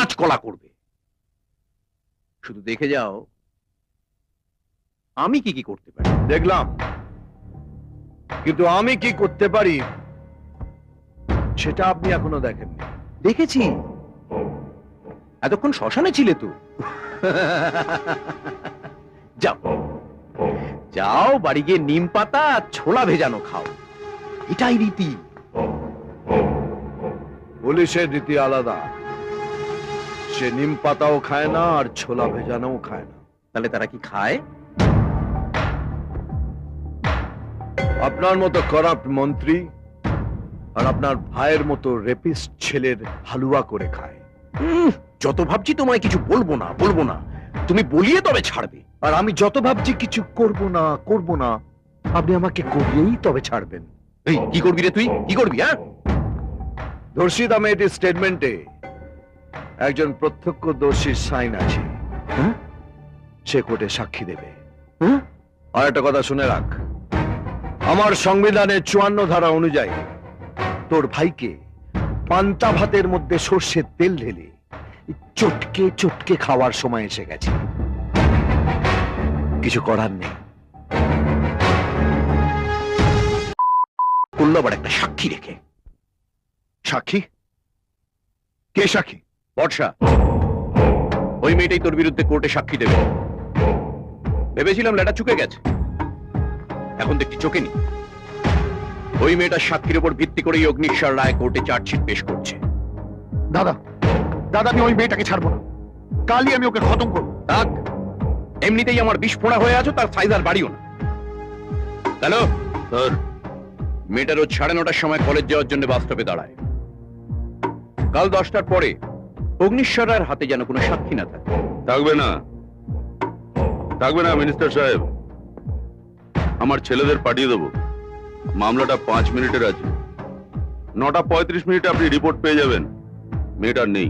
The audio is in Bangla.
কাঁচকলা করবে। শুধু দেখে যাও আমি কি কি করতে পারি। দেখলাম, কিন্তু আমি কি করতে পারি সেটা আপনি এখনো দেখেননি। দেখেছি, এতক্ষণ শ্মশানে ছিলে তো। যাও যাও, বাড়ি গিয়ে নিম পাতা আর ছোলা ভেজানো খাও, এটাই রীতি। পুলিশের রীতি আলাদা, সে নিম পাতাও খায় না আর ছোলা ভেজানোও খায় না। তাহলে তারা কি খায়? আপনার মতো করাপ্ট মন্ত্রী আর আপনার ভাইয়ের মতো রেপিস্ট ছেলের হালুয়া করে খায়। যত ভাবছি তোমায় কিছু বলবো না বলবো না, তুমি বলিয়ে তবে ছাড়বে। আর আমি যত ভাবছি কিছু করব না, আপনি আমাকে করিয়েই তবে ছাড়বেন। এই কি করবি রে, তুই কি করবি? হ্যাঁ, ধর্ষিত মেয়েটির স্টেটমেন্টে একজন প্রত্যক্ষদর্শীর সাইন আছে, সে কোর্টে সাক্ষী দেবে। আর একটা কথা শুনে রাখ, আমার সংবিধানের 54 ধারা অনুযায়ী তোর ভাইকে পান্তা ভাতের মধ্যে সর্ষের তেল ঢেলে চটকে চটকে খাওয়ার সময় এসে গেছে। কিছু করার নেই। করলো আবার একটা সাক্ষী রেখে। সাক্ষী? কে সাক্ষী? বর্ষা, ওই মেয়েটাই তোর বিরুদ্ধে কোর্টে সাক্ষী দেবে। ভেবেছিলাম লেটা চুকে গেছে, এখন দেখছি চোখে নি। ওই মেয়েটার সাক্ষীর উপর ভিত্তি করেই অগ্নিশ্বর রায় কোর্টে চার্জশিট পেশ করছে। দাদা, আমি ওই মেয়েটাকে ছাড়বো না, কালই আমি ওকে খতম করবো। থাক, এমনিতেই আমার বিষ ফোড়া হয়ে আছো, তার সাইজ আর বাড়িও না। হ্যালো স্যার, মেয়েটা রোজ 9:30টার সময় কলেজ যাওয়ার জন্য বাস স্টপে দাঁড়ায়। কাল 10টার পরে অগ্নিশ্বর রায়ের হাতে যেন কোনো সাক্ষী না থাকে। থাকবে না মিনিস্টার সাহেব, আমার ছেলেদের পাঠিয়ে দেবো। মামলাটা 5 মিনিটের আছে, 9টা 35 মিনিটে আপনি রিপোর্ট পেয়ে যাবেন। মেয়েটার নেই।